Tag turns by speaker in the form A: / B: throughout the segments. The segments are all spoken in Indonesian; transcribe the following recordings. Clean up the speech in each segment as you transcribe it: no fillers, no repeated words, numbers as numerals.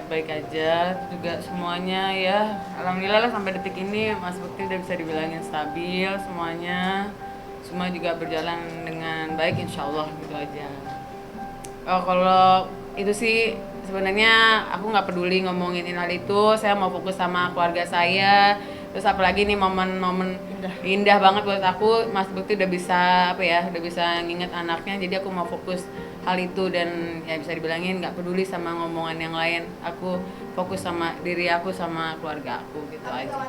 A: baik-baik aja. Juga semuanya ya, alhamdulillah lah sampai detik ini Mas Bekti udah bisa dibilangin stabil semuanya. Semua juga berjalan dengan baik insya Allah gitu aja. Oh, kalau itu sih sebenarnya aku nggak peduli ngomongin hal itu. Saya mau fokus sama keluarga saya. Terus apalagi nih momen-momen indah banget buat aku. Mas Bekti udah bisa apa ya? Udah bisa nginget anaknya. Jadi aku mau fokus hal itu dan ya bisa dibilangin nggak peduli sama ngomongan yang lain. Aku fokus sama diri aku sama keluarga aku gitu aja.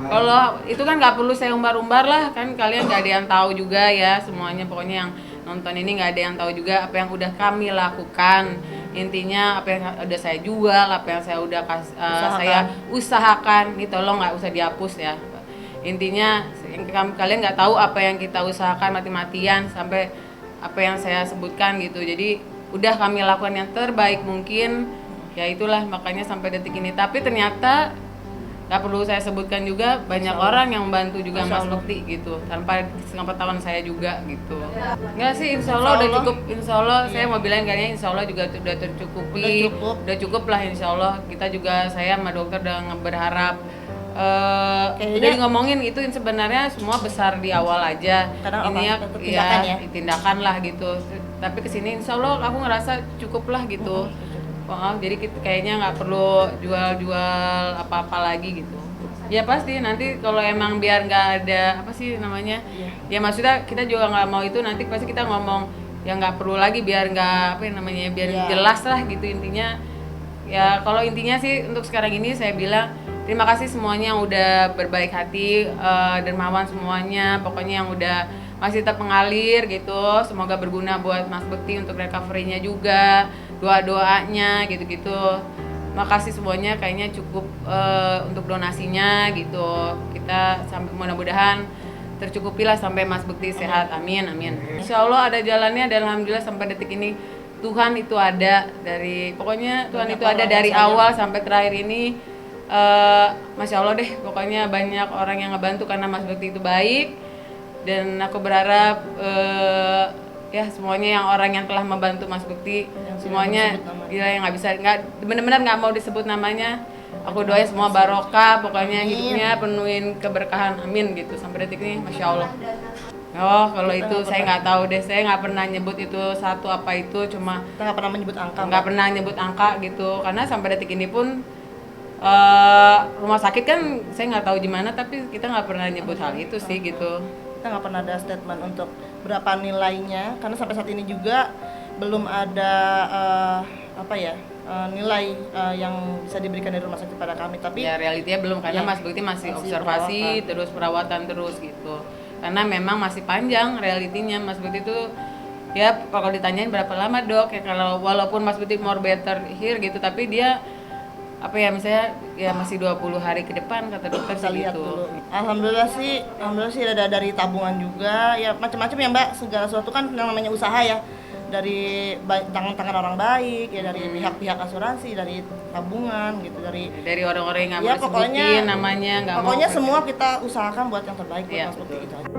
A: Kalau itu kan nggak perlu saya umbar-umbar lah, kan kalian nggak ada yang tahu juga ya semuanya. Pokoknya yang nonton ini nggak ada yang tahu juga apa yang udah kami lakukan. Intinya apa yang udah saya jual, apa yang saya udah saya usahakan. Nih tolong nggak usah dihapus ya. Intinya kalian nggak tahu apa yang kita usahakan mati-matian sampai apa yang saya sebutkan gitu. Jadi udah kami lakukan yang terbaik mungkin. Ya itulah makanya sampai detik ini. Tapi ternyata nggak perlu saya sebutkan juga banyak orang yang membantu juga Mas Bekti gitu tanpa sepengetahuan saya juga gitu. Nggak sih, insya Allah udah cukup. Insya Allah saya mau bilang kayaknya insya Allah juga udah tercukupi, udah cukup lah insya Allah. Kita juga saya sama dokter udah berharap udah ngomongin itu sebenarnya semua besar di awal aja. Ini ya tindakan lah gitu. Tapi kesini insya Allah aku ngerasa cukup lah gitu. Jadi kayaknya nggak perlu jual-jual apa-apa lagi gitu. Ya pasti nanti kalau emang biar nggak ada apa sih namanya, ya maksudnya kita juga nggak mau itu nanti pasti kita ngomong ya nggak perlu lagi biar nggak apa namanya biar jelas lah gitu intinya. Ya kalau intinya sih untuk sekarang ini saya bilang terima kasih semuanya yang udah berbaik hati, dermawan semuanya, pokoknya yang udah masih tetap mengalir gitu. Semoga berguna buat Mas Bekti untuk recovery-nya juga, doa-doanya gitu-gitu. Makasih semuanya, kayaknya cukup untuk donasinya gitu. Kita sampai mudah-mudahan tercukupi lah sampai Mas Bekti sehat. Amin, amin. Insya Allah ada jalannya dan alhamdulillah sampai detik ini Tuhan itu ada pokoknya Tuhan itu ada dari awal sampai terakhir ini. Masya Allah deh, pokoknya banyak orang yang ngebantu karena Mas Bekti itu baik. Dan aku berharap ya semuanya yang orang yang telah membantu Mas Bekti semuanya yang benar-benar nggak mau disebut namanya. Aku doain semua barokah, pokoknya hidupnya penuhin keberkahan, amin gitu sampai detik ini, masya Allah. Oh kalau itu saya nggak tahu deh, saya nggak pernah nyebut itu satu apa itu, cuma
B: nggak pernah menyebut angka.
A: Nggak pernah nyebut angka gitu, karena sampai detik ini pun rumah sakit kan saya nggak tahu gimana, tapi kita nggak pernah nyebut hal itu sih gitu.
B: Kita nggak pernah ada statement untuk berapa nilainya karena sampai saat ini juga belum ada nilai yang bisa diberikan dari rumah sakit pada kami. Tapi
A: ya realitinya belum karena Mas Bekti masih observasi terus perawatan terus gitu. Karena memang masih panjang realitinya Mas Bekti itu ya kalau ditanyain berapa lama dok ya, kalau walaupun Mas Bekti more better here gitu tapi dia misalnya ya masih 20 hari ke depan kata dokter sih gitu.
B: Alhamdulillah sih ada dari tabungan juga ya macam-macam ya Mbak, segala sesuatu kan yang namanya usaha ya, dari tangan-tangan orang baik ya, dari pihak-pihak asuransi, dari tabungan gitu, dari
A: orang-orang yang nggak mau disebutin namanya,
B: pokoknya semua kita usahakan buat yang terbaik buat Mas Bekti gitu aja.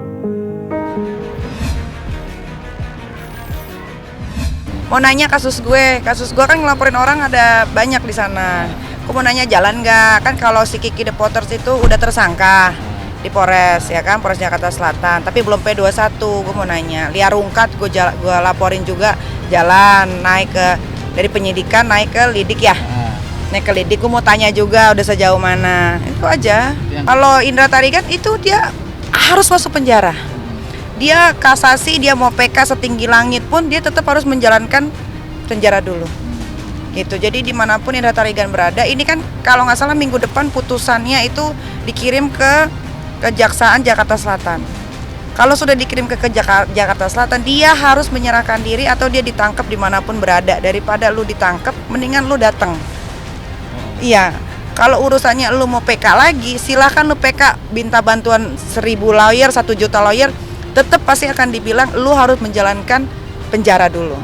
C: Mau nanya kasus gue kan ngelaporin orang ada banyak di sana. Aku mau nanya jalan nggak? Kan kalau si Kiki The Potters itu udah tersangka di Polres ya kan, Polres Jakarta Selatan. Tapi belum P21. Gue mau nanya. Lia Rungkat gue laporin juga jalan dari penyidikan naik ke lidik ya. Naik ke lidik gue mau tanya juga udah sejauh mana. Itu aja. Kalau Indra Tarigan itu dia harus masuk penjara. Dia kasasi, dia mau PK setinggi langit pun dia tetap harus menjalankan penjara dulu gitu. Jadi dimanapun Indra Tarigan berada, ini kan kalau nggak salah minggu depan putusannya itu dikirim ke Kejaksaan Jakarta Selatan. Kalau sudah dikirim ke Jakarta Selatan, dia harus menyerahkan diri atau dia ditangkap dimanapun berada. Daripada lu ditangkap, mendingan lu datang. Iya. Kalau urusannya lu mau PK lagi, silahkan lu PK, minta bantuan 1.000 lawyer, 1 juta lawyer, tetap pasti akan dibilang lu harus menjalankan penjara dulu.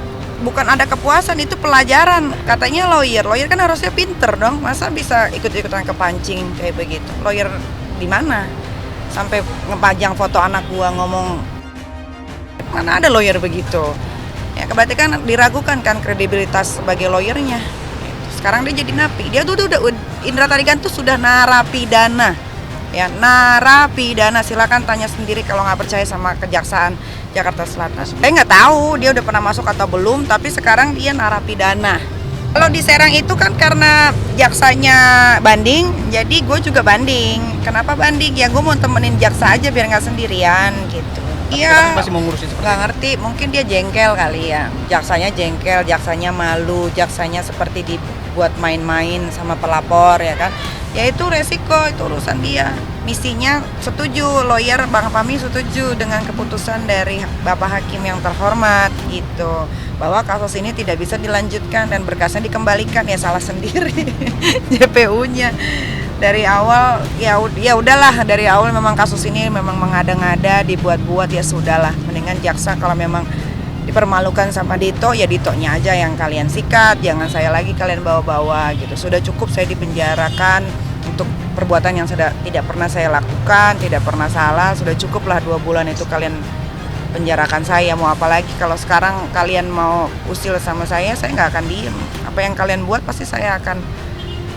C: Bukan ada kepuasan, itu pelajaran. Katanya lawyer kan harusnya pinter dong. Masa bisa ikut-ikutan kepancing kayak begitu? Lawyer di mana? Sampai ngepajang foto anak gua ngomong, mana ada lawyer begitu? Ya berarti kan diragukan kan kredibilitas sebagai lawyernya. sekarang dia jadi napi. Dia tuh udah Indra Tarigan tuh sudah narapidana. Ya, narapidana. Silakan tanya sendiri kalau nggak percaya sama Kejaksaan Jakarta Selatan. Saya nggak tahu dia udah pernah masuk atau belum, tapi sekarang dia narapidana. Kalau di Serang itu kan karena jaksanya banding, jadi gue juga banding. Kenapa banding? Ya gue mau temenin jaksa aja biar nggak sendirian gitu. Iya.
D: Masih mau ngurusin seperti
C: Nggak ngerti, mungkin dia jengkel kali ya. Jaksanya jengkel, jaksanya malu, jaksanya seperti dibuat main-main sama pelapor ya kan. Ya itu resiko, itu urusan dia. Misinya setuju, lawyer Bang Fahmi setuju dengan keputusan dari Bapak Hakim yang terhormat gitu, bahwa kasus ini tidak bisa dilanjutkan dan berkasnya dikembalikan. Ya salah sendiri JPU-nya. Dari awal ya udahlah, dari awal memang kasus ini memang mengada-ngada, dibuat-buat, ya sudahlah. Mendingan jaksa kalau memang dipermalukan sama Dito, ya Ditonya aja yang kalian sikat, jangan saya lagi kalian bawa-bawa gitu. Sudah cukup saya dipenjarakan untuk perbuatan yang sudah tidak pernah saya lakukan, tidak pernah salah. Sudah cukuplah 2 bulan itu kalian penjarakan saya. Mau apa lagi kalau sekarang kalian mau usil sama saya nggak akan diem. Apa yang kalian buat pasti saya akan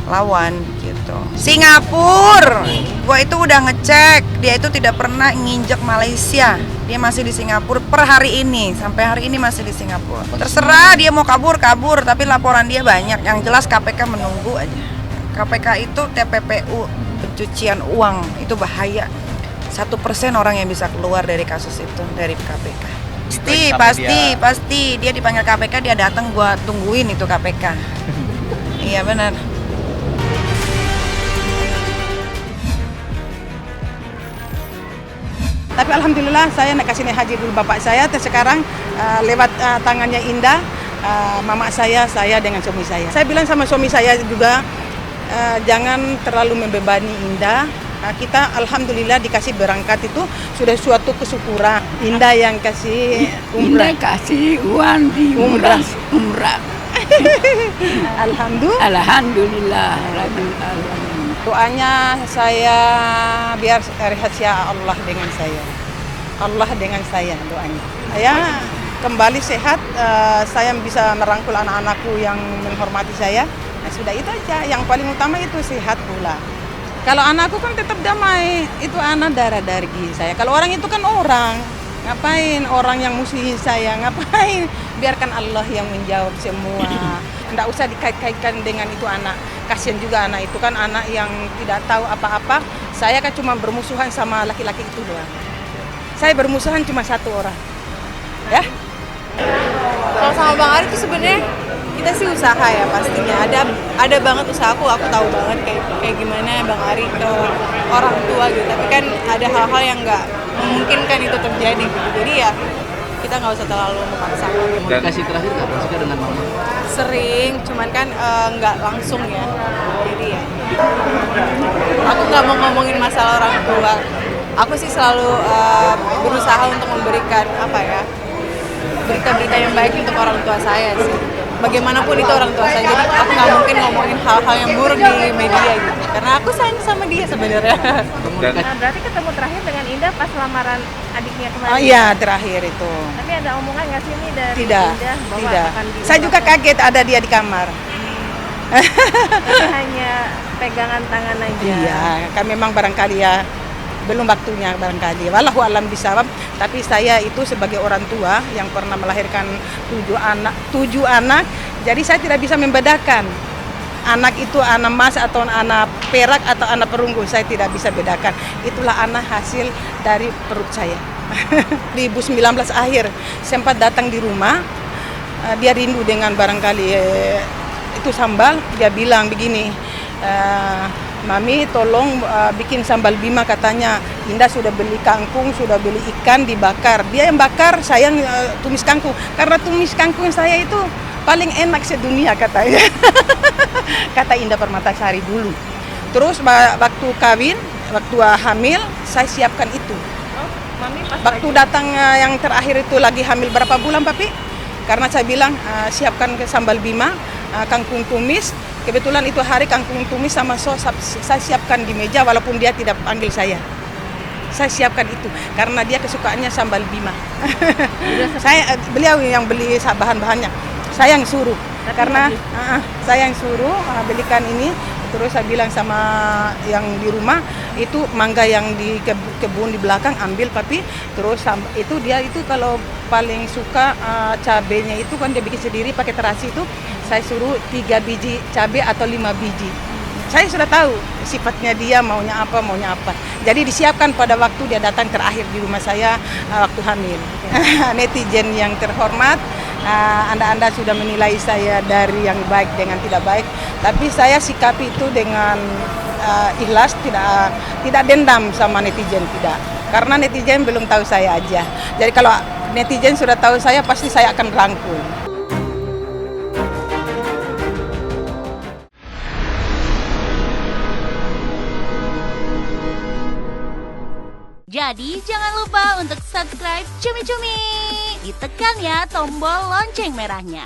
C: lawan gitu. Singapura, gua itu udah ngecek, dia itu tidak pernah nginjek Malaysia. Dia masih di Singapura per hari ini, sampai hari ini masih di Singapura. Terserah dia mau kabur, tapi laporan dia banyak. Yang jelas KPK menunggu aja. KPK itu TPPU, pencucian uang, itu bahaya. 1% orang yang bisa keluar dari kasus itu, dari KPK. Pasti dia dipanggil KPK, dia datang, gua tungguin itu KPK. Iya benar.
E: Tapi alhamdulillah saya nak kasih haji dulu bapak saya. Sekarang lewat tangannya Indah, mama saya dengan suami saya. Saya bilang sama suami saya juga, jangan terlalu membebani Indah. Kita alhamdulillah dikasih berangkat itu sudah suatu kesyukuran. Indah yang kasih umrah.
F: Indah kasih uang di umrah. Alhamdulillah.
E: Doanya saya biar rahasia Allah dengan saya. Allah dengan saya doanya. Saya kembali sehat, saya bisa merangkul anak-anakku yang menghormati saya. Nah, sudah itu aja. Yang paling utama itu sehat pula. Kalau anakku kan tetap damai, itu anak darah daging saya. Kalau orang itu kan orang. Ngapain orang yang musuhi saya? Ngapain? Biarkan Allah yang menjawab semua. Nggak usah dikait-kaitkan dengan itu anak. Kasian juga anak itu kan anak yang tidak tahu apa-apa. Saya kan cuma bermusuhan sama laki-laki itu doang. Saya bermusuhan cuma 1 orang. Ya.
G: Kalau sama Bang Ari itu sebenarnya kita sih usaha ya pastinya. Ada banget usahaku, aku tahu banget kayak gimana Bang Ari ke orang tua gitu. Tapi kan ada hal-hal yang nggak memungkinkan itu terjadi gitu. Jadi ya kita nggak usah terlalu memaksakan.
D: komunikasi terakhir nggak Bang Sika dengan mama?
G: Sering, cuman kan nggak langsung ya. Jadi ya aku nggak mau ngomongin masalah orang tua. Aku sih selalu berusaha untuk memberikan berita-berita yang baik untuk orang tua saya sih. Bagaimanapun itu orang tua saya, jadi aku nggak mungkin ngomongin hal-hal yang buruk di media gitu. Karena aku sayang sama dia sebenarnya.
H: Nah, berarti ketemu terakhir dengan Indah pas lamaran adiknya kemarin?
E: Oh iya, terakhir itu.
H: Tapi ada omongan nggak sih ini dari
E: Tidak,
H: Indah bahwa
E: tidak.
H: akan
E: Saya juga kaget ada dia di kamar.
H: Tapi hanya pegangan tangan aja.
E: Iya, kan memang barangkali ya belum waktunya barangkali. Wallahu alam bisawab. Tapi saya itu sebagai orang tua yang pernah melahirkan 7 anak, jadi saya tidak bisa membedakan anak itu anak emas atau anak perak atau anak perunggu. Saya tidak bisa bedakan. Itulah anak hasil dari perut saya. 2019 akhir sempat datang di rumah. Dia rindu dengan barangkali itu sambal. Dia bilang begini, Mami tolong bikin sambal bima, katanya Indah sudah beli kangkung, sudah beli ikan dibakar. Dia yang bakar, saya yang tumis kangkung. Karena tumis kangkung saya itu paling enak sedunia katanya. Kata Indah Permatasari dulu. Terus waktu kawin, waktu hamil, saya siapkan itu.
H: Mami pas
E: Waktu datang yang terakhir itu lagi hamil berapa bulan Papi? Karena saya bilang siapkan ke sambal bima, kangkung tumis. Kebetulan itu hari kangkung tumis sama sos saya siapkan di meja walaupun dia tidak panggil saya. Saya siapkan itu karena dia kesukaannya sambal bima. Beliau yang beli bahan-bahannya. Saya yang suruh. Karena saya yang suruh belikan ini, terus saya bilang sama yang di rumah itu mangga yang di kebun di belakang ambil papi, terus itu dia itu kalau paling suka cabenya itu kan dia bikin sendiri pakai terasi itu, saya suruh 3 biji cabai atau 5 biji. Saya sudah tahu sifatnya dia maunya apa. Jadi disiapkan pada waktu dia datang terakhir di rumah saya waktu hamil. Netizen yang terhormat, Anda sudah menilai saya dari yang baik dengan tidak baik, tapi saya sikapi itu dengan ikhlas, tidak dendam sama netizen, tidak. Karena netizen belum tahu saya aja. Jadi kalau netizen sudah tahu saya, pasti saya akan rangkul.
I: Jadi jangan lupa untuk subscribe Cumi Cumi. Ditekan ya tombol lonceng merahnya.